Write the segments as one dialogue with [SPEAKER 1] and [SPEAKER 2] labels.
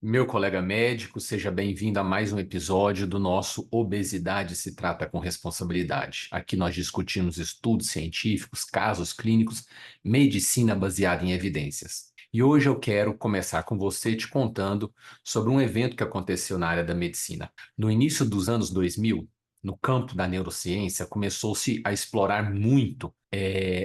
[SPEAKER 1] Meu colega médico, seja bem-vindo a mais um episódio do nosso Obesidade se trata com responsabilidade. Aqui nós discutimos estudos científicos, casos clínicos, medicina baseada em evidências. E hoje eu quero começar com você te contando sobre um evento que aconteceu na área da medicina. No início dos anos 2000, no campo da neurociência, começou-se a explorar muito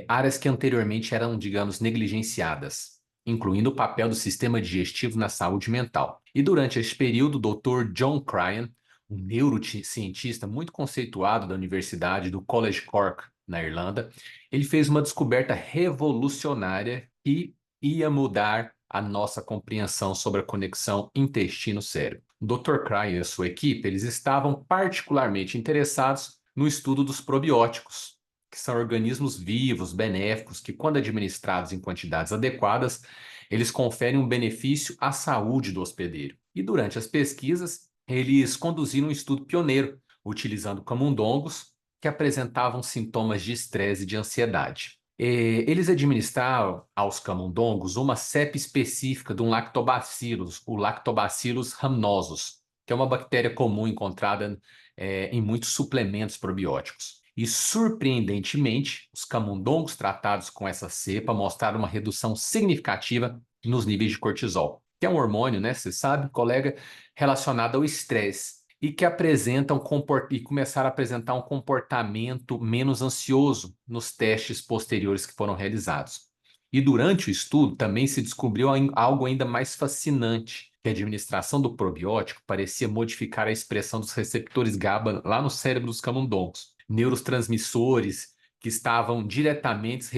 [SPEAKER 1] áreas que anteriormente eram, digamos, negligenciadas, incluindo o papel do sistema digestivo na saúde mental. E durante esse período, o Dr. John Cryan, um neurocientista muito conceituado da Universidade do College Cork, na Irlanda, ele fez uma descoberta revolucionária que ia mudar a nossa compreensão sobre a conexão intestino-cérebro. O Dr. Cryan e a sua equipe, eles estavam particularmente interessados no estudo dos probióticos, que são organismos vivos, benéficos, que, quando administrados em quantidades adequadas, eles conferem um benefício à saúde do hospedeiro. E durante as pesquisas, eles conduziram um estudo pioneiro, utilizando camundongos que apresentavam sintomas de estresse e de ansiedade. Eles administraram aos camundongos uma cepa específica de um lactobacillus, o Lactobacillus rhamnosus, que é uma bactéria comum encontrada em muitos suplementos probióticos. E, surpreendentemente, os camundongos tratados com essa cepa mostraram uma redução significativa nos níveis de cortisol, que é um hormônio, né? Você sabe, colega, relacionado ao estresse e que começaram a apresentar um comportamento menos ansioso nos testes posteriores que foram realizados. E durante o estudo também se descobriu algo ainda mais fascinante, que a administração do probiótico parecia modificar a expressão dos receptores GABA lá no cérebro dos camundongos, neurotransmissores que estavam diretamente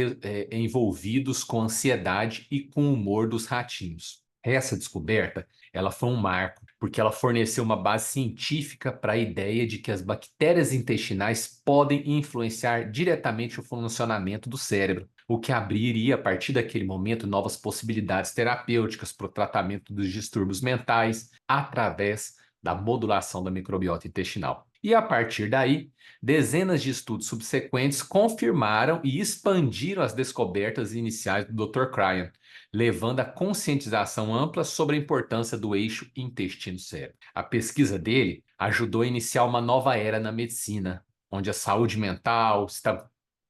[SPEAKER 1] envolvidos com a ansiedade e com o humor dos ratinhos. Essa descoberta, ela foi um marco, porque ela forneceu uma base científica para a ideia de que as bactérias intestinais podem influenciar diretamente o funcionamento do cérebro, o que abriria, a partir daquele momento, novas possibilidades terapêuticas para o tratamento dos distúrbios mentais através da modulação da microbiota intestinal. E a partir daí, dezenas de estudos subsequentes confirmaram e expandiram as descobertas iniciais do Dr. Cryan, levando à conscientização ampla sobre a importância do eixo intestino-cérebro. A pesquisa dele ajudou a iniciar uma nova era na medicina, onde a saúde mental está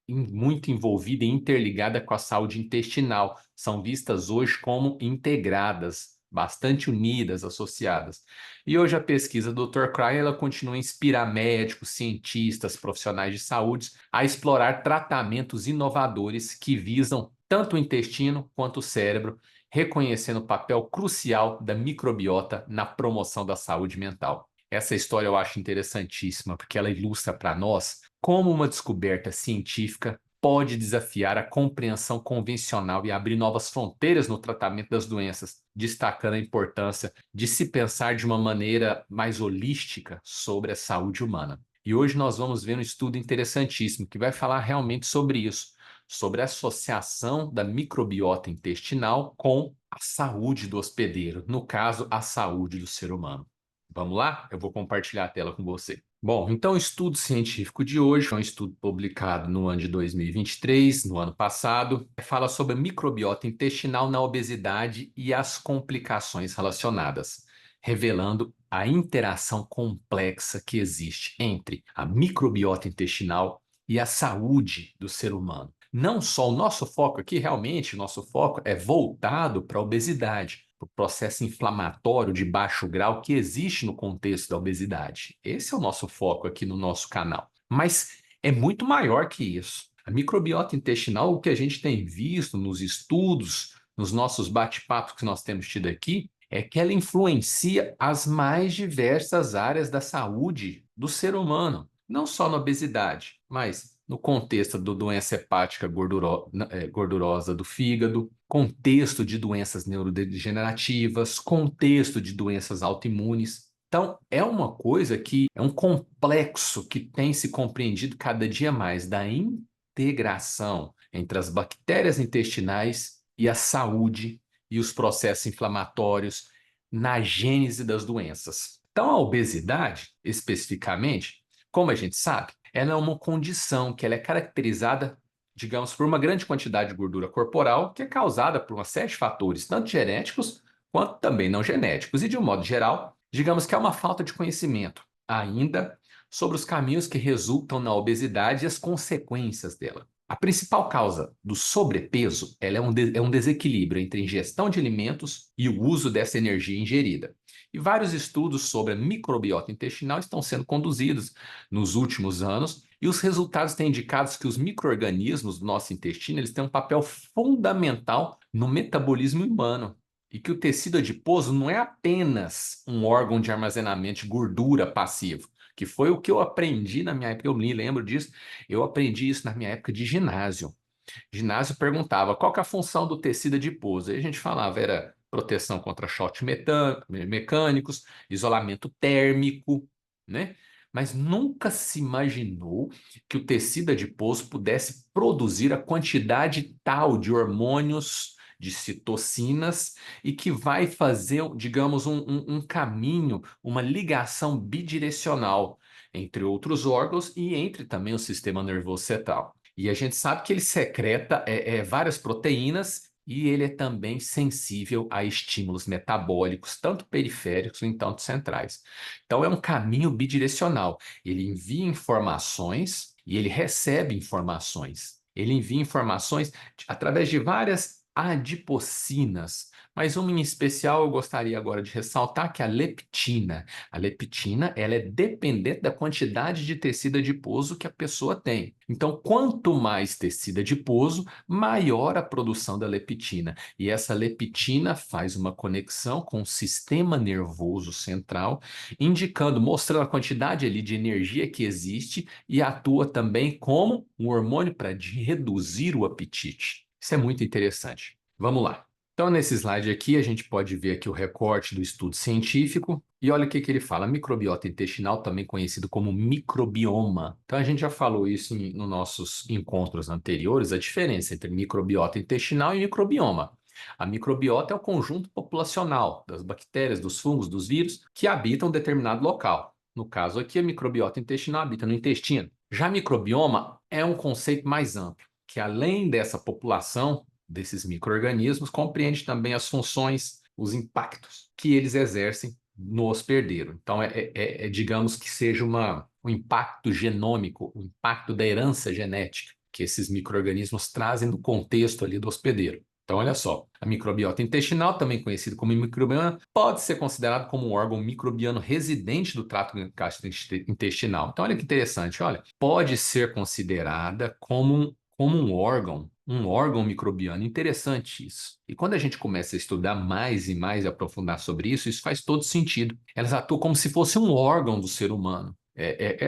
[SPEAKER 1] muito envolvida e interligada com a saúde intestinal. São vistas hoje como integradas, bastante unidas, associadas. E hoje a pesquisa do Dr. Cryer, ela continua a inspirar médicos, cientistas, profissionais de saúde a explorar tratamentos inovadores que visam tanto o intestino quanto o cérebro, reconhecendo o papel crucial da microbiota na promoção da saúde mental. Essa história eu acho interessantíssima, porque ela ilustra para nós como uma descoberta científica pode desafiar a compreensão convencional e abrir novas fronteiras no tratamento das doenças, destacando a importância de se pensar de uma maneira mais holística sobre a saúde humana. E hoje nós vamos ver um estudo interessantíssimo que vai falar realmente sobre isso, sobre a associação da microbiota intestinal com a saúde do hospedeiro, no caso, a saúde do ser humano. Vamos lá? Eu vou compartilhar a tela com você. Bom, então o estudo científico de hoje é um estudo publicado no ano de 2023, no ano passado, fala sobre a microbiota intestinal na obesidade e as complicações relacionadas, revelando a interação complexa que existe entre a microbiota intestinal e a saúde do ser humano. Não só o nosso foco aqui, realmente, o nosso foco é voltado para a obesidade, para o processo inflamatório de baixo grau que existe no contexto da obesidade. Esse é o nosso foco aqui no nosso canal. Mas é muito maior que isso. A microbiota intestinal, o que a gente tem visto nos estudos, nos nossos bate-papos que nós temos tido aqui, é que ela influencia as mais diversas áreas da saúde do ser humano, não só na obesidade, mas no contexto da doença hepática gordurosa do fígado, contexto de doenças neurodegenerativas, contexto de doenças autoimunes. Então, é uma coisa que é um complexo que tem se compreendido cada dia mais da integração entre as bactérias intestinais e a saúde e os processos inflamatórios na gênese das doenças. Então, a obesidade, especificamente, como a gente sabe, ela é uma condição que ela é caracterizada, digamos, por uma grande quantidade de gordura corporal que é causada por uma série de fatores, tanto genéticos quanto também não genéticos. E, de um modo geral, digamos que há uma falta de conhecimento ainda sobre os caminhos que resultam na obesidade e as consequências dela. A principal causa do sobrepeso ela é um desequilíbrio entre a ingestão de alimentos e o uso dessa energia ingerida. E vários estudos sobre a microbiota intestinal estão sendo conduzidos nos últimos anos, e os resultados têm indicado que os micro-organismos do nosso intestino eles têm um papel fundamental no metabolismo humano. E que o tecido adiposo não é apenas um órgão de armazenamento de gordura passivo, que foi o que eu aprendi na minha época, eu me lembro disso, eu aprendi isso na minha época de ginásio. Ginásio perguntava qual que é a função do tecido adiposo. Aí a gente falava, era proteção contra choques mecânicos, isolamento térmico, né? Mas nunca se imaginou que o tecido adiposo pudesse produzir a quantidade tal de hormônios, de citocinas, e que vai fazer, digamos, um caminho, uma ligação bidirecional entre outros órgãos e entre também o sistema nervoso central. E a gente sabe que ele secreta várias proteínas e ele é também sensível a estímulos metabólicos, tanto periféricos quanto centrais. Então, é um caminho bidirecional. Ele envia informações e ele recebe informações. Ele envia informações através de várias adipocinas, mas uma em especial eu gostaria agora de ressaltar, que é a leptina. A leptina, ela é dependente da quantidade de tecido adiposo que a pessoa tem. Então, quanto mais tecido adiposo, maior a produção da leptina. E essa leptina faz uma conexão com o sistema nervoso central, indicando, mostrando a quantidade ali de energia que existe e atua também como um hormônio para reduzir o apetite. Isso é muito interessante. Vamos lá. Então, nesse slide aqui, a gente pode ver aqui o recorte do estudo científico. E olha o que ele fala, microbiota intestinal, também conhecido como microbioma. Então, a gente já falou isso nos nossos encontros anteriores, a diferença entre microbiota intestinal e microbioma. A microbiota é o conjunto populacional das bactérias, dos fungos, dos vírus que habitam determinado local. No caso aqui, a microbiota intestinal habita no intestino. Já microbioma é um conceito mais amplo, que além dessa população desses micro-organismos, compreende também as funções, os impactos que eles exercem no hospedeiro. Então, digamos que seja um impacto genômico, o impacto da herança genética que esses micro-organismos trazem no contexto ali do hospedeiro. Então, olha só, a microbiota intestinal, também conhecida como microbioma, pode ser considerado como um órgão microbiano residente do trato gastrointestinal. Então, olha que interessante, olha, pode ser considerada como um órgão microbiano. Interessante isso. E quando a gente começa a estudar mais e mais e aprofundar sobre isso, isso faz todo sentido. Elas atuam como se fosse um órgão do ser humano.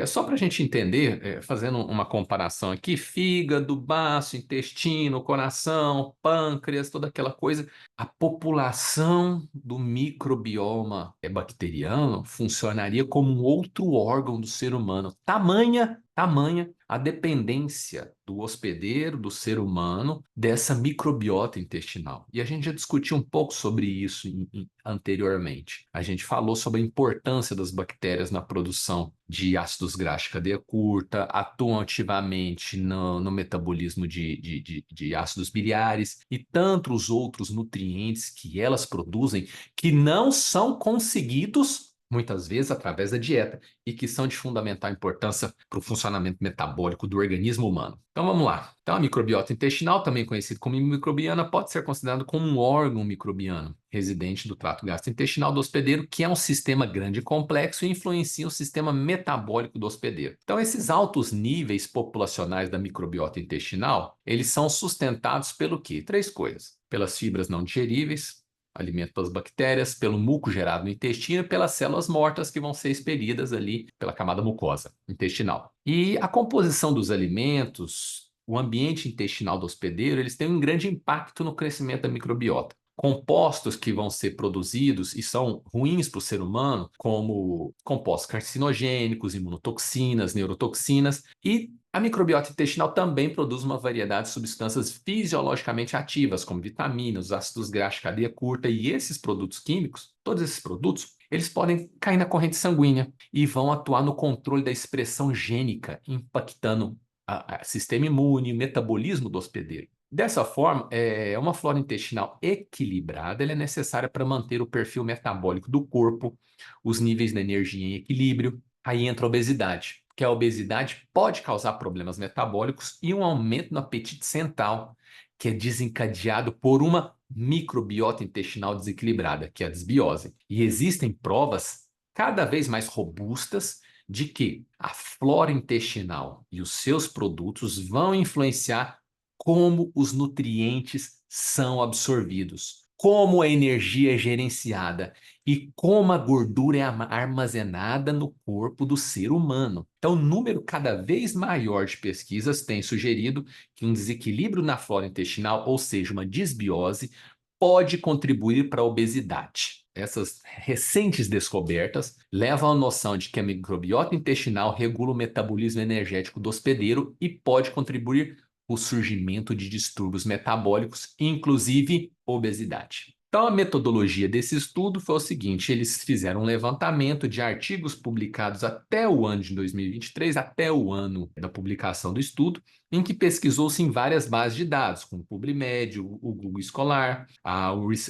[SPEAKER 1] Só para a gente entender, fazendo uma comparação aqui, fígado, baço, intestino, coração, pâncreas, toda aquela coisa. A população do microbioma bacteriano funcionaria como um outro órgão do ser humano. Tamanha a dependência do hospedeiro, do ser humano, dessa microbiota intestinal. E a gente já discutiu um pouco sobre isso anteriormente. A gente falou sobre a importância das bactérias na produção de ácidos graxos de cadeia curta, atuam ativamente no metabolismo de ácidos biliares e tantos outros nutrientes que elas produzem que não são conseguidos muitas vezes através da dieta, e que são de fundamental importância para o funcionamento metabólico do organismo humano. Então vamos lá. Então a microbiota intestinal, também conhecida como microbiana, pode ser considerado como um órgão microbiano residente do trato gastrointestinal do hospedeiro, que é um sistema grande e complexo e influencia o sistema metabólico do hospedeiro. Então esses altos níveis populacionais da microbiota intestinal, eles são sustentados pelo quê? Três coisas: pelas fibras não digeríveis, alimento para as bactérias, pelo muco gerado no intestino e pelas células mortas que vão ser expelidas ali pela camada mucosa intestinal. E a composição dos alimentos, o ambiente intestinal do hospedeiro, eles têm um grande impacto no crescimento da microbiota. Compostos que vão ser produzidos e são ruins para o ser humano, como compostos carcinogênicos, imunotoxinas, neurotoxinas, e a microbiota intestinal também produz uma variedade de substâncias fisiologicamente ativas, como vitaminas, ácidos graxos de cadeia curta, e esses produtos químicos, todos esses produtos, eles podem cair na corrente sanguínea e vão atuar no controle da expressão gênica, impactando o sistema imune, o metabolismo do hospedeiro. Dessa forma, uma flora intestinal equilibrada ela é necessária para manter o perfil metabólico do corpo, os níveis de energia em equilíbrio. Aí entra a obesidade, que a obesidade pode causar problemas metabólicos e um aumento no apetite central, que é desencadeado por uma microbiota intestinal desequilibrada, que é a desbiose. E existem provas cada vez mais robustas de que a flora intestinal e os seus produtos vão influenciar como os nutrientes são absorvidos, como a energia é gerenciada e como a gordura é armazenada no corpo do ser humano. Então, um número cada vez maior de pesquisas tem sugerido que um desequilíbrio na flora intestinal, ou seja, uma disbiose, pode contribuir para a obesidade. Essas recentes descobertas levam à noção de que a microbiota intestinal regula o metabolismo energético do hospedeiro e pode contribuir o surgimento de distúrbios metabólicos, inclusive obesidade. Então, a metodologia desse estudo foi o seguinte: eles fizeram um levantamento de artigos publicados até o ano de 2023, até o ano da publicação do estudo, em que pesquisou-se em várias bases de dados, como o PubMed, o Google Scholar,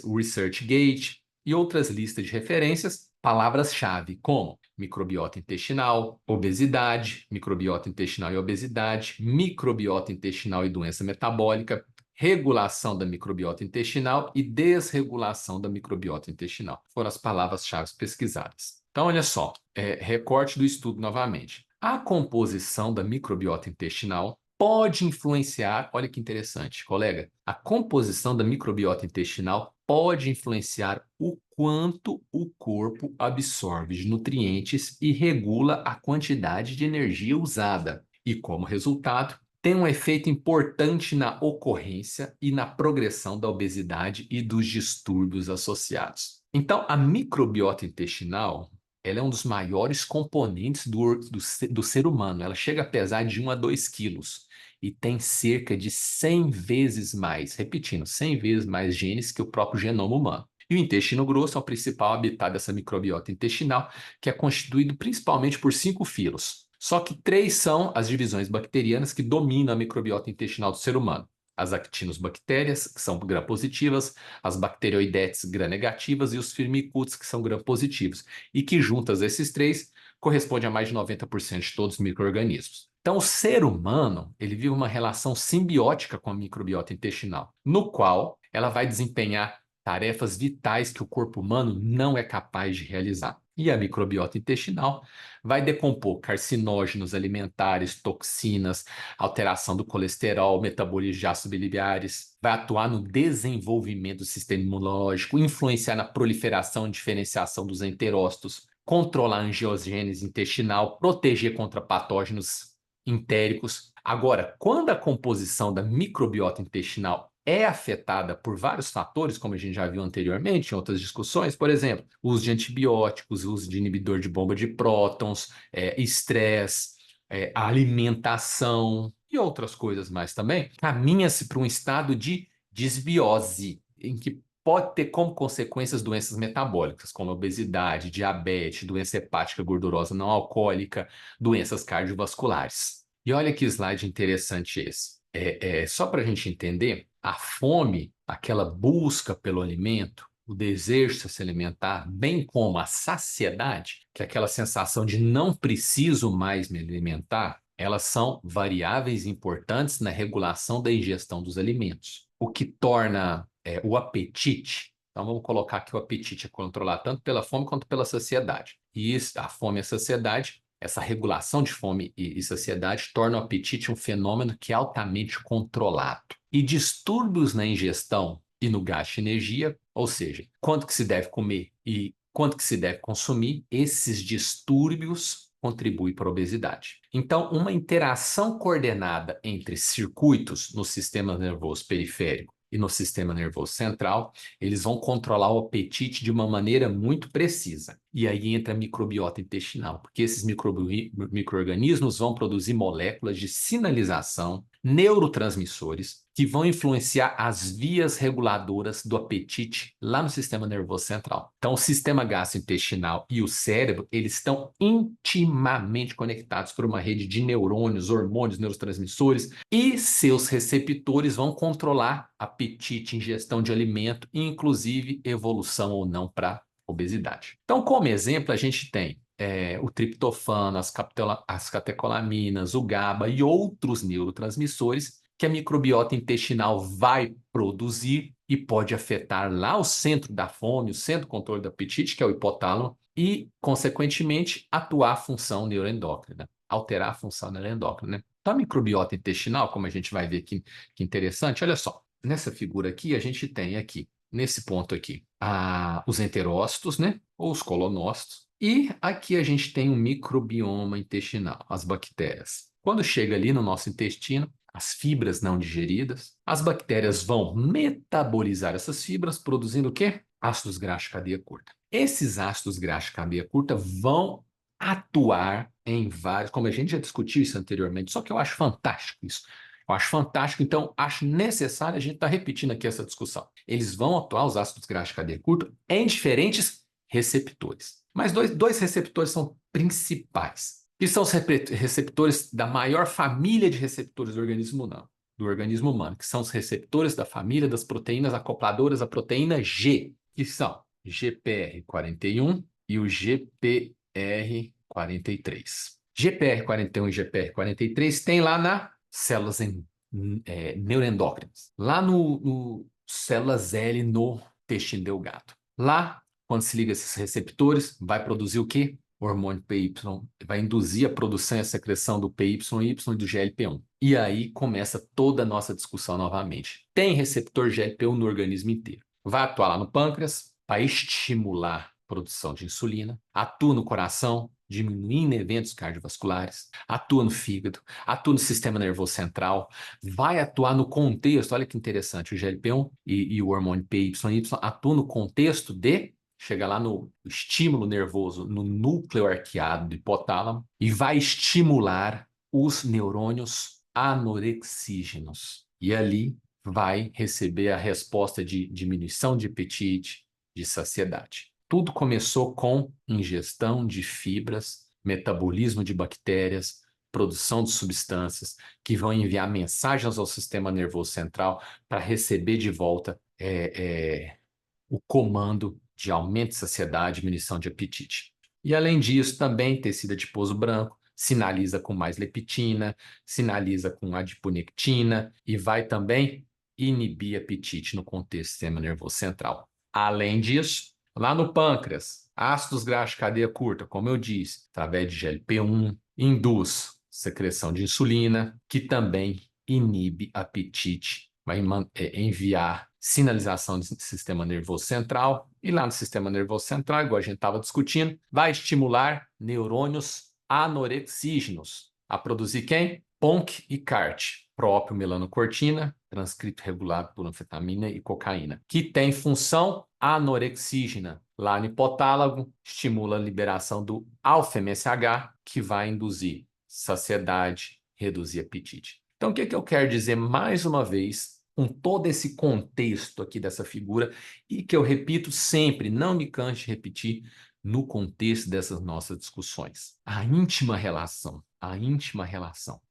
[SPEAKER 1] o ResearchGate e outras listas de referências, palavras-chave como microbiota intestinal, obesidade, microbiota intestinal e obesidade, microbiota intestinal e doença metabólica, regulação da microbiota intestinal e desregulação da microbiota intestinal. Foram as palavras-chave pesquisadas. Então, olha só, recorte do estudo novamente. A composição da microbiota intestinal pode influenciar, olha que interessante, colega, a composição da microbiota intestinal pode influenciar o quanto o corpo absorve de nutrientes e regula a quantidade de energia usada. E, como resultado, tem um efeito importante na ocorrência e na progressão da obesidade e dos distúrbios associados. Então, a microbiota intestinal ela é um dos maiores componentes do ser humano. Ela chega a pesar de 1 a 2 quilos e tem cerca de 100 vezes mais, repetindo, 100 vezes mais genes que o próprio genoma humano. E o intestino grosso é o principal habitat dessa microbiota intestinal, que é constituído principalmente por 5 filos. Só que 3 são as divisões bacterianas que dominam a microbiota intestinal do ser humano. As actinobactérias, que são gram-positivas, as bacteroidetes gram-negativas e os firmicutes, que são gram-positivos, e que juntas esses três correspondem a mais de 90% de todos os micro-organismos. Então, o ser humano, ele vive uma relação simbiótica com a microbiota intestinal, no qual ela vai desempenhar tarefas vitais que o corpo humano não é capaz de realizar. E a microbiota intestinal vai decompor carcinógenos alimentares, toxinas, alteração do colesterol, metabolismo de ácidos biliares, vai atuar no desenvolvimento do sistema imunológico, influenciar na proliferação e diferenciação dos enterócitos, controlar a angiogênese intestinal, proteger contra patógenos entéricos. Agora, quando a composição da microbiota intestinal é afetada por vários fatores, como a gente já viu anteriormente em outras discussões, por exemplo, o uso de antibióticos, o uso de inibidor de bomba de prótons, estresse, a alimentação e outras coisas mais também, caminha-se para um estado de desbiose, em que pode ter como consequências doenças metabólicas, como obesidade, diabetes, doença hepática gordurosa não alcoólica, doenças cardiovasculares. E olha que slide interessante esse. Só para a gente entender, a fome, aquela busca pelo alimento, o desejo de se alimentar, bem como a saciedade, que é aquela sensação de não preciso mais me alimentar, elas são variáveis importantes na regulação da ingestão dos alimentos, o que torna o apetite. Então, vamos colocar que o apetite é controlado tanto pela fome quanto pela saciedade. E a fome e a saciedade, essa regulação de fome e saciedade, torna o apetite um fenômeno que é altamente controlado. E distúrbios na ingestão e no gasto de energia, ou seja, quanto que se deve comer e quanto que se deve consumir, esses distúrbios contribuem para a obesidade. Então, uma interação coordenada entre circuitos no sistema nervoso periférico e no sistema nervoso central, eles vão controlar o apetite de uma maneira muito precisa. E aí entra a microbiota intestinal, porque esses micro-organismos vão produzir moléculas de sinalização, neurotransmissores, que vão influenciar as vias reguladoras do apetite lá no sistema nervoso central. Então, o sistema gastrointestinal e o cérebro, eles estão intimamente conectados por uma rede de neurônios, hormônios, neurotransmissores, e seus receptores vão controlar apetite, ingestão de alimento, inclusive evolução ou não para obesidade. Então, como exemplo, a gente tem o triptofano, as catecolaminas, o GABA e outros neurotransmissores que a microbiota intestinal vai produzir e pode afetar lá o centro da fome, o centro do controle do apetite, que é o hipotálamo, e, consequentemente, atuar a função neuroendócrina, alterar a função neuroendócrina, né? Então, a microbiota intestinal, como a gente vai ver aqui, que interessante, olha só, nessa figura aqui, a gente tem aqui, nesse ponto aqui, os enterócitos, né? Ou os colonócitos, e aqui a gente tem um microbioma intestinal, as bactérias. Quando chega ali no nosso intestino, as fibras não digeridas, as bactérias vão metabolizar essas fibras, produzindo o quê? Ácidos graxos de cadeia curta. Esses ácidos graxos de cadeia curta vão atuar em vários, como a gente já discutiu isso anteriormente, só que eu acho fantástico isso. Eu acho fantástico, então acho necessário a gente estar repetindo aqui essa discussão. Eles vão atuar, os ácidos graxos de cadeia curta, em diferentes receptores. Mas dois receptores são principais, que são os receptores da maior família de receptores do organismo humano, que são os receptores da família das proteínas acopladoras à proteína G, que são GPR41 e o GPR43. GPR41 e GPR43 tem lá na células neuroendócrinas, lá no células L no intestino delgado. Lá, quando se liga a esses receptores, vai produzir o quê? O hormônio PY, vai induzir a produção e a secreção do PYY e do GLP-1. E aí começa toda a nossa discussão novamente. Tem receptor GLP-1 no organismo inteiro. Vai atuar lá no pâncreas, vai estimular a produção de insulina, atua no coração, diminuindo eventos cardiovasculares, atua no fígado, atua no sistema nervoso central, vai atuar no contexto, olha que interessante, o GLP-1 e o hormônio PYY atuam no contexto de chega lá no estímulo nervoso, no núcleo arqueado do hipotálamo, e vai estimular os neurônios anorexígenos. E ali vai receber a resposta de diminuição de apetite, de saciedade. Tudo começou com ingestão de fibras, metabolismo de bactérias, produção de substâncias que vão enviar mensagens ao sistema nervoso central para receber de volta o comando de aumento de saciedade, diminuição de apetite. E além disso, também tecido adiposo branco sinaliza com mais leptina, sinaliza com adiponectina e vai também inibir apetite no contexto do sistema nervoso central. Além disso, lá no pâncreas, ácidos graxos de cadeia curta, como eu disse, através de GLP-1, induz secreção de insulina, que também inibe apetite, vai enviar sinalização do sistema nervoso central, e lá no sistema nervoso central, igual a gente estava discutindo, vai estimular neurônios anorexígenos a produzir quem? PONC e CART, próprio melanocortina, transcrito regulado por anfetamina e cocaína, que tem função anorexígena. Lá no hipotálamo, estimula a liberação do alfa-MSH, que vai induzir saciedade, reduzir apetite. Então, o que eu quero dizer mais uma vez, com todo esse contexto aqui dessa figura, e que eu repito sempre, não me canse de repetir, no contexto dessas nossas discussões. A íntima relação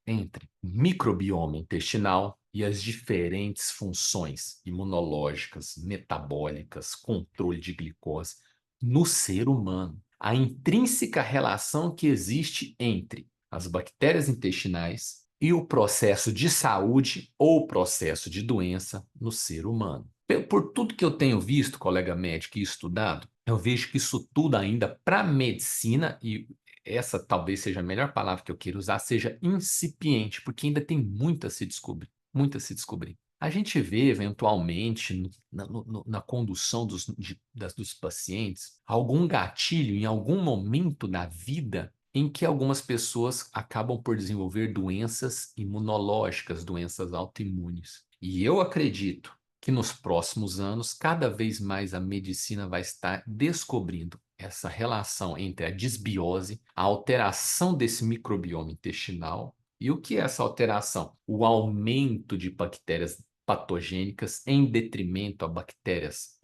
[SPEAKER 1] entre microbioma intestinal e as diferentes funções imunológicas, metabólicas, controle de glicose no ser humano. A intrínseca relação que existe entre as bactérias intestinais e o processo de saúde ou processo de doença no ser humano. Por tudo que eu tenho visto, colega médico, e estudado, eu vejo que isso tudo ainda para a medicina, e essa talvez seja a melhor palavra que eu queira usar, seja incipiente, porque ainda tem muito a se descobrir, muito a se descobrir. A gente vê, eventualmente, na condução dos pacientes, algum gatilho em algum momento da vida em que algumas pessoas acabam por desenvolver doenças imunológicas, doenças autoimunes. E eu acredito que nos próximos anos, cada vez mais a medicina vai estar descobrindo essa relação entre a disbiose, a alteração desse microbioma intestinal. E o que é essa alteração? O aumento de bactérias patogênicas em detrimento a bactérias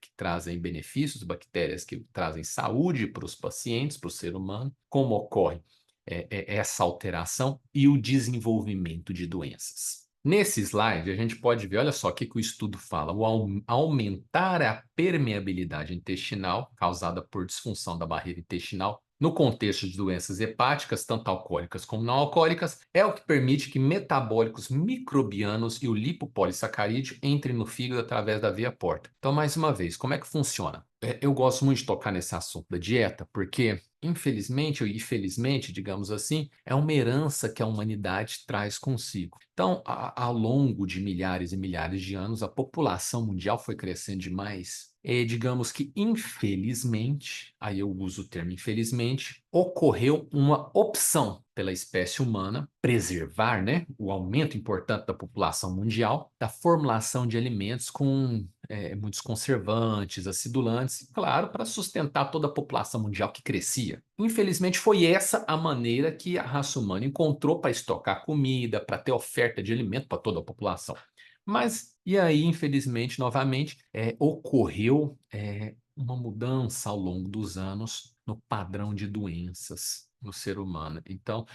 [SPEAKER 1] que trazem benefícios, bactérias que trazem saúde para os pacientes, para o ser humano, como ocorre essa alteração e o desenvolvimento de doenças. Nesse slide, a gente pode ver, olha só o que o estudo fala, aumentar a permeabilidade intestinal causada por disfunção da barreira intestinal no contexto de doenças hepáticas, tanto alcoólicas como não alcoólicas, é o que permite que metabólicos microbianos e o lipopolissacarídeo entrem no fígado através da via porta. Então, mais uma vez, como é que funciona? Eu gosto muito de tocar nesse assunto da dieta, porque, infelizmente ou infelizmente, digamos assim, é uma herança que a humanidade traz consigo. Então, ao longo de milhares e milhares de anos, a população mundial foi crescendo demais. Digamos que, infelizmente, aí eu uso o termo infelizmente, ocorreu uma opção pela espécie humana preservar, né, o aumento importante da população mundial, da formulação de alimentos com muitos conservantes, acidulantes, claro, para sustentar toda a população mundial que crescia. Infelizmente, foi essa a maneira que a raça humana encontrou para estocar comida, para ter oferta de alimento para toda a população. Mas, e aí, infelizmente, novamente, ocorreu uma mudança ao longo dos anos no padrão de doenças no ser humano. Então,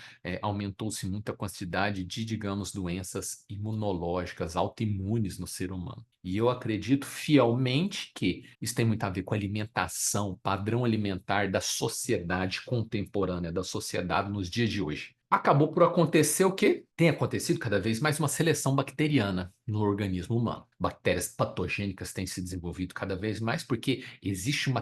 [SPEAKER 1] aumentou-se muito a quantidade de, digamos, doenças imunológicas, autoimunes no ser humano. E eu acredito fielmente que isso tem muito a ver com a alimentação, padrão alimentar da sociedade contemporânea, da sociedade nos dias de hoje. Acabou por acontecer o quê? Tem acontecido cada vez mais uma seleção bacteriana no organismo humano. Bactérias patogênicas têm se desenvolvido cada vez mais porque existe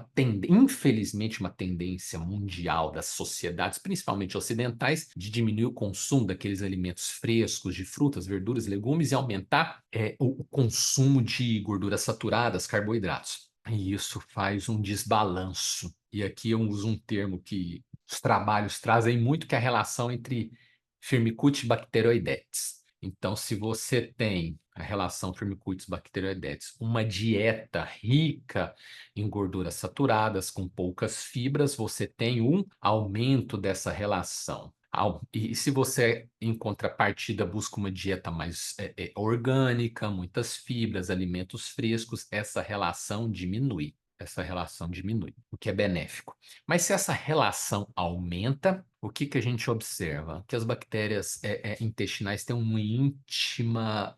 [SPEAKER 1] infelizmente, uma tendência mundial das sociedades, principalmente ocidentais, de diminuir o consumo daqueles alimentos frescos, de frutas, verduras, legumes e aumentar o consumo de gorduras saturadas, carboidratos. E isso faz um desbalanço. E aqui eu uso um termo que os trabalhos trazem muito, que é a relação entre Firmicutes e Bacteroidetes. Então, se você tem a relação Firmicutes-Bacteroidetes, uma dieta rica em gorduras saturadas, com poucas fibras, você tem um aumento dessa relação. E se você, em contrapartida, busca uma dieta mais orgânica, muitas fibras, alimentos frescos, essa relação diminui. Essa relação diminui, o que é benéfico. Mas se essa relação aumenta, o que que a gente observa? Que as bactérias intestinais têm uma íntima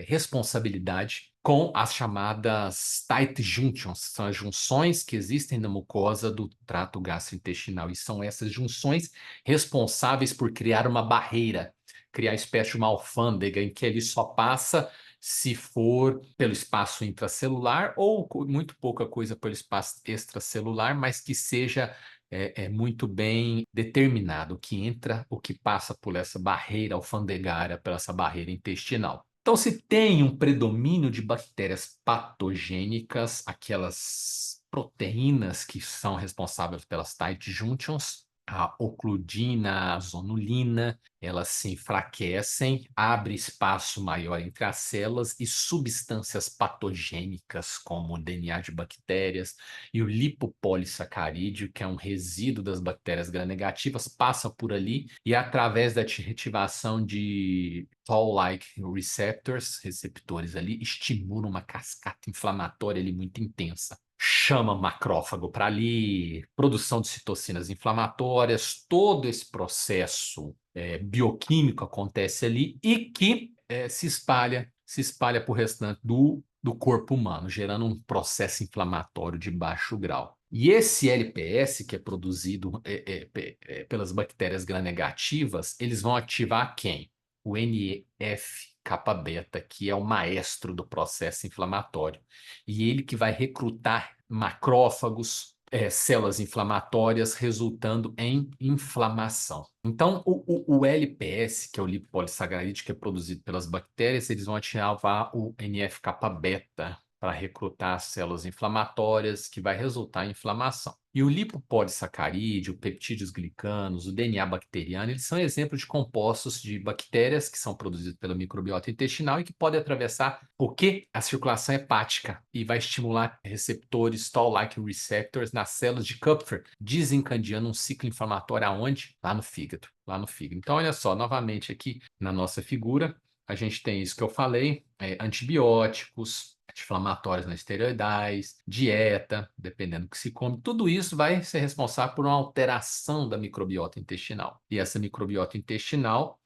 [SPEAKER 1] responsabilidade com as chamadas tight junctions, são as junções que existem na mucosa do trato gastrointestinal, e são essas junções responsáveis por criar uma barreira, criar uma espécie de uma alfândega em que ele só passa se for pelo espaço intracelular ou muito pouca coisa pelo espaço extracelular, mas que seja muito bem determinado o que entra, o que passa por essa barreira alfandegária, por essa barreira intestinal. Então, se tem um predomínio de bactérias patogênicas, aquelas proteínas que são responsáveis pelas tight junctions, a ocludina, a zonulina, elas se enfraquecem, abre espaço maior entre as células e substâncias patogênicas, como o DNA de bactérias e o lipopolissacarídeo, que é um resíduo das bactérias gram-negativas, passa por ali e, através da ativação de Toll-like receptors, receptores ali, estimula uma cascata inflamatória ali muito intensa. Chama macrófago para ali, produção de citocinas inflamatórias, todo esse processo bioquímico acontece ali e que se espalha para o restante do corpo humano, gerando um processo inflamatório de baixo grau. E esse LPS, que é produzido pelas bactérias gram-negativas, eles vão ativar quem? O NF-kappa-beta, que é o maestro do processo inflamatório. E ele que vai recrutar macrófagos, células inflamatórias, resultando em inflamação. Então, o LPS, que é o lipopolissacarídeo, que é produzido pelas bactérias, eles vão ativar o NF-kappa-beta para recrutar as células inflamatórias, que vai resultar em inflamação. E o lipopolissacarídeo, peptídeos glicanos, o DNA bacteriano, eles são exemplos de compostos de bactérias que são produzidos pela microbiota intestinal e que podem atravessar o quê? A circulação hepática e vai estimular receptores Toll-like receptors nas células de Kupffer, desencadeando um ciclo inflamatório aonde? Lá no fígado, lá no fígado. Então, olha só, novamente aqui na nossa figura, a gente tem isso que eu falei, antibióticos, anti-inflamatórios não esteroidais, dieta, dependendo do que se come, tudo isso vai ser responsável por uma alteração da microbiota intestinal. E essa microbiota intestinal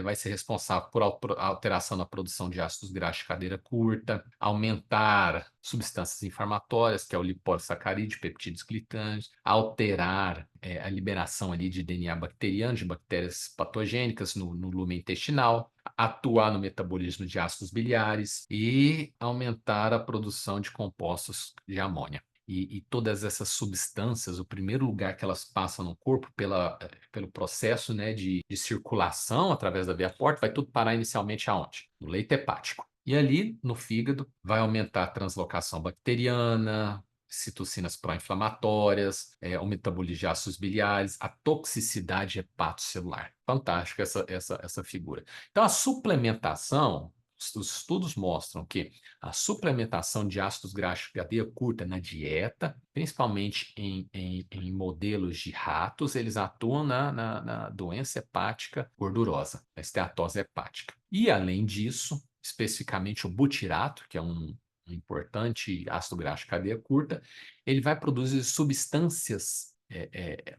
[SPEAKER 1] vai ser responsável por alteração na produção de ácidos graxos de cadeia curta, aumentar substâncias inflamatórias, que é o lipossacarídeo, peptídeos glicânicos, alterar a liberação ali de DNA bacteriano, de bactérias patogênicas no lumen intestinal, atuar no metabolismo de ácidos biliares e aumentar a produção de compostos de amônia. E todas essas substâncias, o primeiro lugar que elas passam no corpo pelo processo, né, de circulação através da via porta, vai tudo parar inicialmente aonde? No leito hepático. E ali, no fígado, vai aumentar a translocação bacteriana, citocinas pró-inflamatórias, o metabolismo de ácidos biliares, a toxicidade hepatocelular. Fantástica essa figura. Então, a suplementação, os estudos mostram que a suplementação de ácidos graxos de cadeia curta na dieta, principalmente em modelos de ratos, eles atuam na doença hepática gordurosa, na esteatose hepática. E, além disso, especificamente o butirato, que é um importante ácido graxo de cadeia curta, ele vai produzir substâncias,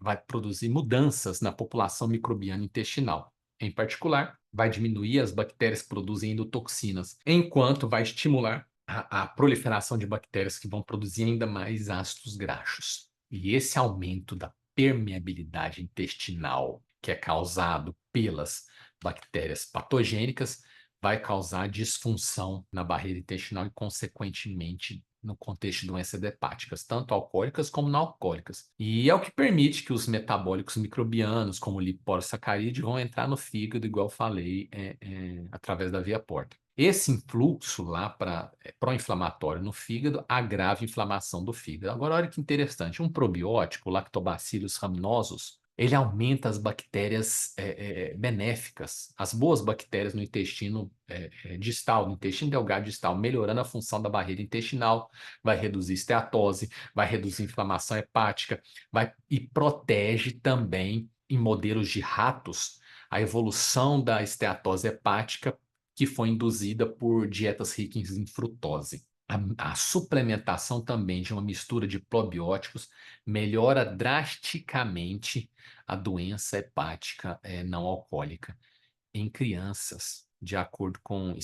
[SPEAKER 1] vai produzir mudanças na população microbiana intestinal. Em particular, vai diminuir as bactérias que produzem endotoxinas, enquanto vai estimular a proliferação de bactérias que vão produzir ainda mais ácidos graxos. E esse aumento da permeabilidade intestinal, que é causado pelas bactérias patogênicas, vai causar disfunção na barreira intestinal e, consequentemente, no contexto de doenças hepáticas, tanto alcoólicas como não alcoólicas. E é o que permite que os metabólicos microbianos, como o lipossacarídeo, vão entrar no fígado, igual eu falei, através da via porta. Esse influxo lá para pró-inflamatório no fígado agrava a inflamação do fígado. Agora, olha que interessante, um probiótico, o Lactobacillus rhamnosus, ele aumenta as bactérias benéficas, as boas bactérias no intestino distal, no intestino delgado distal, melhorando a função da barreira intestinal, vai reduzir esteatose, vai reduzir inflamação hepática, e protege também, em modelos de ratos, a evolução da esteatose hepática que foi induzida por dietas ricas em frutose. A suplementação também de uma mistura de probióticos melhora drasticamente a doença hepática não alcoólica em crianças, de acordo com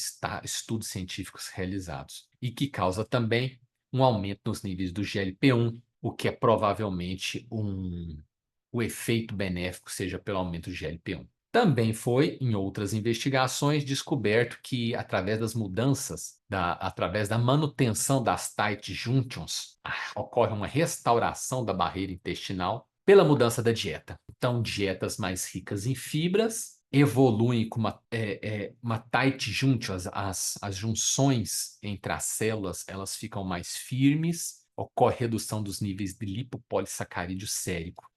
[SPEAKER 1] estudos científicos realizados, e que causa também um aumento nos níveis do GLP-1, o que é provavelmente o efeito benéfico seja pelo aumento do GLP-1. Também foi, em outras investigações, descoberto que, através das mudanças, através da manutenção das tight junctions, ocorre uma restauração da barreira intestinal pela mudança da dieta. Então, dietas mais ricas em fibras evoluem com uma tight junction, as junções entre as células, elas ficam mais firmes, ocorre redução dos níveis de lipopolissacarídeo sérico,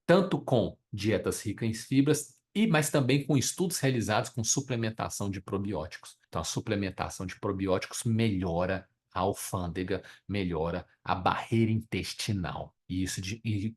[SPEAKER 1] tanto com dietas ricas em fibras, mas também com estudos realizados com suplementação de probióticos. Então, a suplementação de probióticos melhora a alfândega, melhora a barreira intestinal. E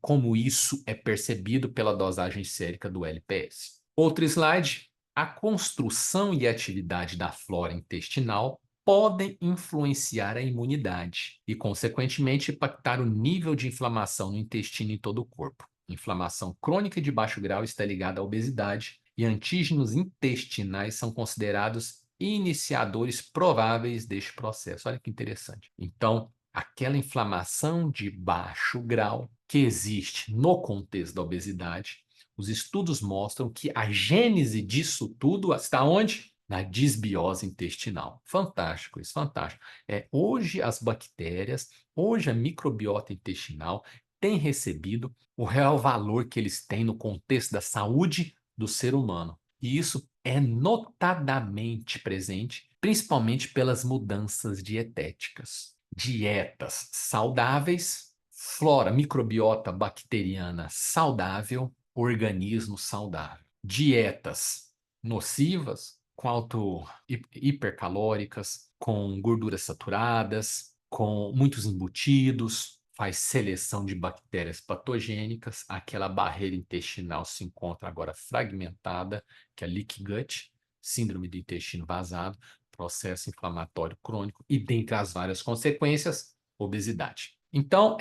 [SPEAKER 1] como isso é percebido pela dosagem sérica do LPS. Outro slide. A construção e a atividade da flora intestinal podem influenciar a imunidade e, consequentemente, impactar o nível de inflamação no intestino e em todo o corpo. Inflamação crônica de baixo grau está ligada à obesidade e antígenos intestinais são considerados iniciadores prováveis deste processo. Olha que interessante. Então, aquela inflamação de baixo grau que existe no contexto da obesidade, os estudos mostram que a gênese disso tudo está onde? Na disbiose intestinal. Fantástico isso, fantástico. Hoje as bactérias, hoje a microbiota intestinal tem recebido o real valor que eles têm no contexto da saúde do ser humano. E isso é notadamente presente, principalmente pelas mudanças dietéticas. Dietas saudáveis, flora, microbiota bacteriana saudável, organismo saudável. Dietas nocivas, com hipercalóricas, com gorduras saturadas, com muitos embutidos, faz seleção de bactérias patogênicas, aquela barreira intestinal se encontra agora fragmentada, que é leaky gut, síndrome do intestino vazado, processo inflamatório crônico e, dentre as várias consequências, obesidade. Então,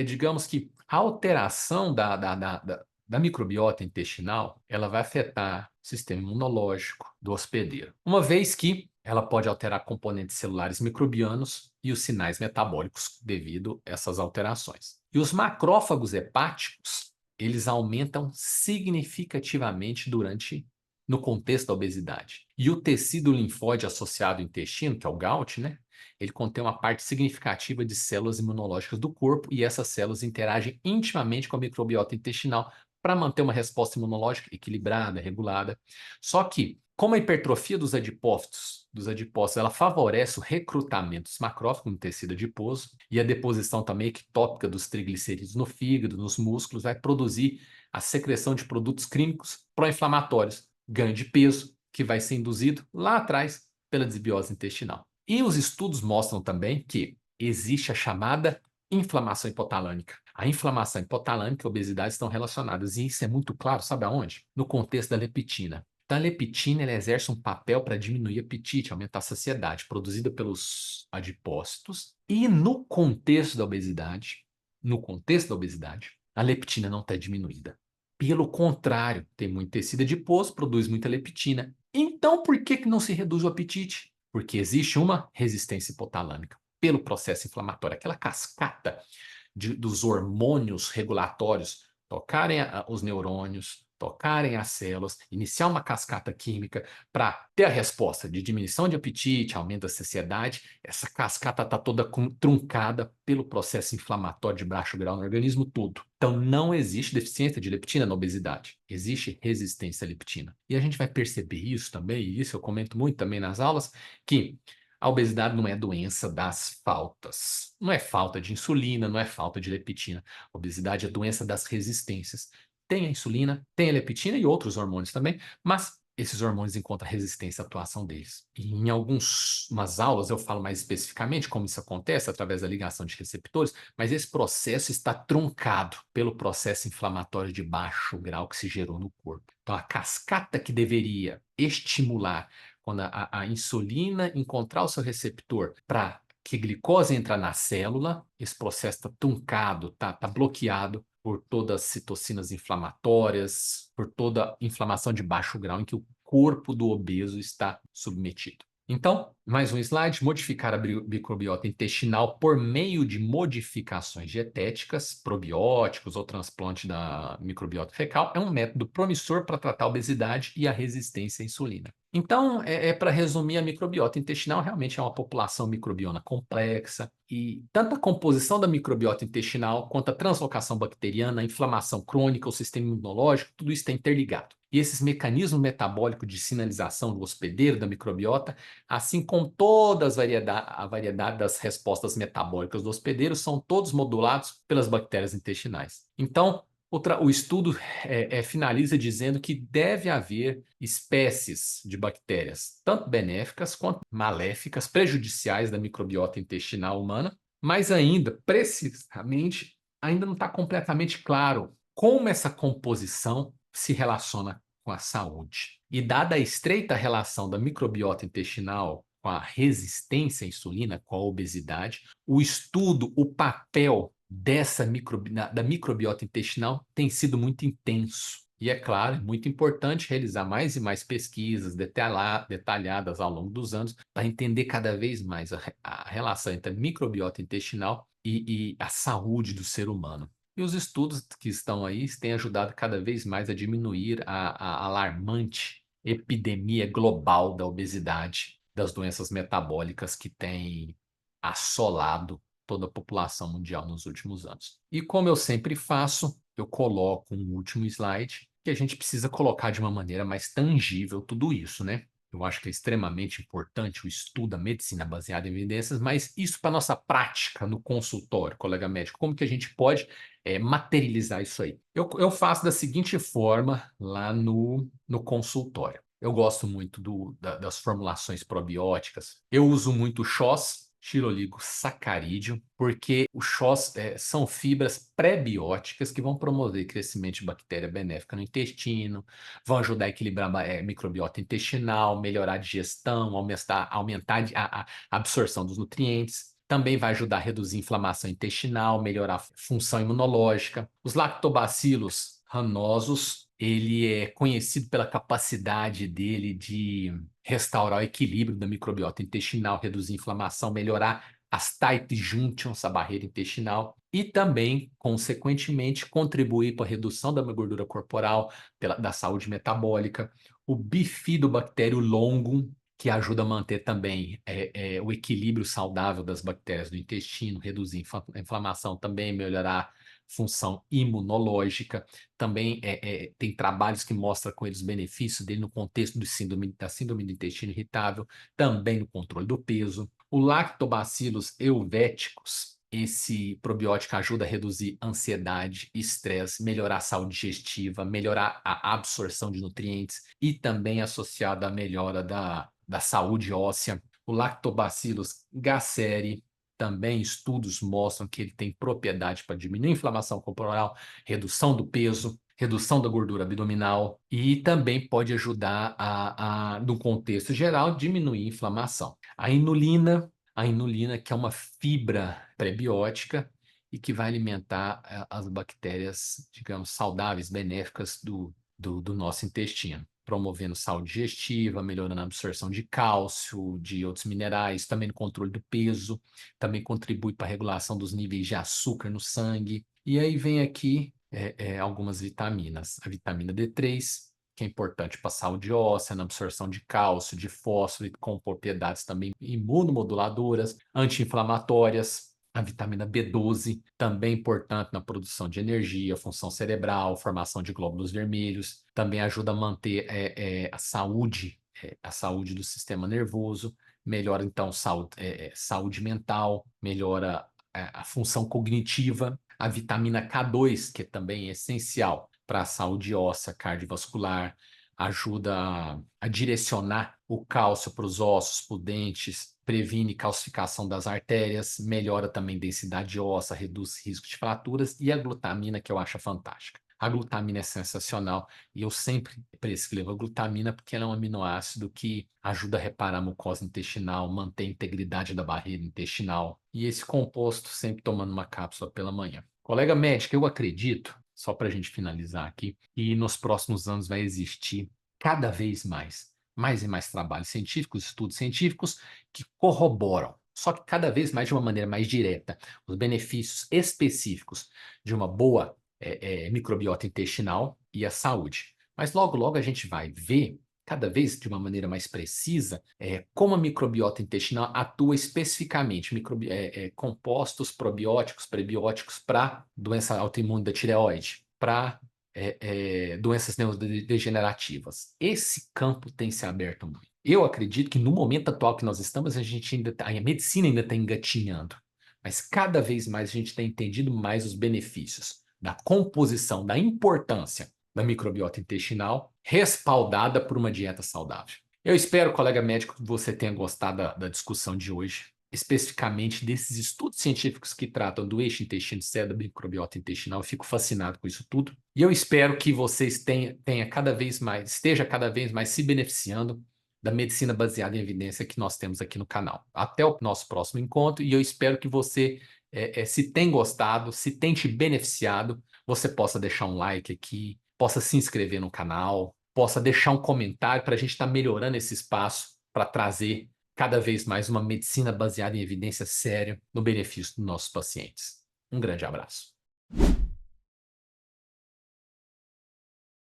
[SPEAKER 1] digamos que a alteração da microbiota intestinal, ela vai afetar o sistema imunológico do hospedeiro, uma vez que ela pode alterar componentes celulares microbianos e os sinais metabólicos devido a essas alterações. E os macrófagos hepáticos, eles aumentam significativamente no contexto da obesidade. E o tecido linfóide associado ao intestino, que é o GALT, né? Ele contém uma parte significativa de células imunológicas do corpo e essas células interagem intimamente com a microbiota intestinal para manter uma resposta imunológica equilibrada, regulada. Só que, como a hipertrofia dos adipócitos, ela favorece o recrutamento dos macrófagos no tecido adiposo e a deposição também ectópica dos triglicerídeos no fígado, nos músculos, vai produzir a secreção de produtos químicos pró-inflamatórios, ganho de peso, que vai ser induzido lá atrás pela desbiose intestinal. E os estudos mostram também que existe a chamada inflamação hipotalâmica. A inflamação hipotalâmica e a obesidade estão relacionadas, e isso é muito claro, sabe aonde? No contexto da leptina. Então, a leptina ela exerce um papel para diminuir o apetite, aumentar a saciedade, produzida pelos adipócitos. E no contexto da obesidade, a leptina não está diminuída. Pelo contrário, tem muito tecido adiposo, produz muita leptina. Então, por que não se reduz o apetite? Porque existe uma resistência hipotalâmica pelo processo inflamatório, aquela cascata dos hormônios regulatórios tocarem os neurônios, tocarem as células, iniciar uma cascata química para ter a resposta de diminuição de apetite, aumento da saciedade. Essa cascata está toda truncada pelo processo inflamatório de baixo grau no organismo todo. Então, não existe deficiência de leptina na obesidade. Existe resistência à leptina. E a gente vai perceber isso também, e isso eu comento muito também nas aulas, que a obesidade não é doença das faltas. Não é falta de insulina, não é falta de leptina. A obesidade é doença das resistências. Tem a insulina, tem a leptina e outros hormônios também, mas esses hormônios encontram resistência à atuação deles. E em algumas aulas eu falo mais especificamente como isso acontece através da ligação de receptores, mas esse processo está truncado pelo processo inflamatório de baixo grau que se gerou no corpo. Então, a cascata que deveria estimular quando a insulina encontrar o seu receptor para que a glicose entra na célula, esse processo está truncado, está bloqueado por todas as citocinas inflamatórias, por toda inflamação de baixo grau em que o corpo do obeso está submetido. Então, mais um slide: modificar a microbiota intestinal por meio de modificações dietéticas, probióticos ou transplante da microbiota fecal é um método promissor para tratar a obesidade e a resistência à insulina. Então, para resumir, a microbiota intestinal realmente é uma população microbiana complexa e tanto a composição da microbiota intestinal quanto a translocação bacteriana, a inflamação crônica, o sistema imunológico, tudo isso está interligado. E esses mecanismos metabólicos de sinalização do hospedeiro da microbiota, assim como toda a variedade das respostas metabólicas do hospedeiro, são todos modulados pelas bactérias intestinais. Então, o estudo finaliza dizendo que deve haver espécies de bactérias, tanto benéficas quanto maléficas, prejudiciais da microbiota intestinal humana, mas ainda, precisamente, ainda não está completamente claro como essa composição se relaciona com a saúde. E dada a estreita relação da microbiota intestinal com a resistência à insulina, com a obesidade, o papel da microbiota intestinal tem sido muito intenso. E é claro, é muito importante realizar mais e mais pesquisas detalhadas ao longo dos anos para entender cada vez mais a relação entre a microbiota intestinal e a saúde do ser humano. E os estudos que estão aí têm ajudado cada vez mais a diminuir a alarmante epidemia global da obesidade, das doenças metabólicas que tem assolado toda a população mundial nos últimos anos. E como eu sempre faço, eu coloco um último slide que a gente precisa colocar de uma maneira mais tangível tudo isso, né? Eu acho que é extremamente importante o estudo da medicina baseada em evidências, mas isso para nossa prática no consultório, colega médico, como que a gente pode materializar isso aí? Eu faço da seguinte forma lá no consultório. Eu gosto muito das formulações probióticas. Eu uso muito o CHOS, xiloligossacarídeo, porque os XOS são fibras pré-bióticas que vão promover crescimento de bactéria benéfica no intestino, vão ajudar a equilibrar a microbiota intestinal, melhorar a digestão, aumentar a absorção dos nutrientes. Também vai ajudar a reduzir a inflamação intestinal, melhorar a função imunológica. Os lactobacilos ranosos, ele é conhecido pela capacidade dele de restaurar o equilíbrio da microbiota intestinal, reduzir a inflamação, melhorar as tight junctions, a barreira intestinal, e também, consequentemente, contribuir para a redução da gordura corporal, da saúde metabólica. O Bifidobacterium longum, que ajuda a manter também o equilíbrio saudável das bactérias do intestino, reduzir a inflamação também, melhorar função imunológica. Também tem trabalhos que mostram com ele os benefícios dele no contexto da síndrome do intestino irritável, também no controle do peso. O Lactobacillus helvéticos, esse probiótico ajuda a reduzir ansiedade, estresse, melhorar a saúde digestiva, melhorar a absorção de nutrientes e também associado à melhora da saúde óssea. O Lactobacillus gasseri, também estudos mostram que ele tem propriedade para diminuir a inflamação corporal, redução do peso, redução da gordura abdominal e também pode ajudar no contexto geral, diminuir a inflamação. A inulina, que é uma fibra prebiótica e que vai alimentar as bactérias, digamos, saudáveis, benéficas do nosso intestino, promovendo saúde digestiva, melhorando a absorção de cálcio, de outros minerais, também no controle do peso, também contribui para a regulação dos níveis de açúcar no sangue. E aí vem aqui algumas vitaminas. A vitamina D3, que é importante para a saúde óssea, na absorção de cálcio, de fósforo, e com propriedades também imunomoduladoras, anti-inflamatórias. A vitamina B12, também importante na produção de energia, função cerebral, formação de glóbulos vermelhos, também ajuda a manter a saúde do sistema nervoso, melhora então saúde mental, melhora a função cognitiva. A vitamina K2, que também é essencial para a saúde óssea, cardiovascular, ajuda a direcionar o cálcio para os ossos, para os dentes, previne calcificação das artérias, melhora também densidade óssea, reduz risco de fraturas, e a glutamina, que eu acho fantástica. A glutamina é sensacional e eu sempre prescrevo a glutamina porque ela é um aminoácido que ajuda a reparar a mucosa intestinal, mantém a integridade da barreira intestinal. E esse composto sempre tomando uma cápsula pela manhã. Colega médico, eu acredito, só para a gente finalizar aqui, que nos próximos anos vai existir cada vez mais e mais trabalhos científicos, estudos científicos que corroboram, só que cada vez mais de uma maneira mais direta, os benefícios específicos de uma boa microbiota intestinal e a saúde. Mas logo, logo a gente vai ver, cada vez de uma maneira mais precisa, como a microbiota intestinal atua especificamente, compostos probióticos, prebióticos para doença autoimune da tireoide, para doenças neurodegenerativas. Esse campo tem se aberto muito. Eu acredito que no momento atual que nós estamos, a medicina ainda está engatinhando, mas cada vez mais a gente tem entendido mais os benefícios da composição, da importância da microbiota intestinal, respaldada por uma dieta saudável. Eu espero, colega médico, que você tenha gostado da discussão de hoje, especificamente desses estudos científicos que tratam do eixo intestino-cérebro, da microbiota intestinal. Eu fico fascinado com isso tudo. E eu espero que vocês esteja cada vez mais se beneficiando da medicina baseada em evidência que nós temos aqui no canal. Até o nosso próximo encontro e eu espero que você, se tem gostado, se tem te beneficiado, você possa deixar um like aqui, possa se inscrever no canal, possa deixar um comentário para a gente estar melhorando esse espaço para trazer cada vez mais uma medicina baseada em evidência séria no benefício dos nossos pacientes. Um grande abraço.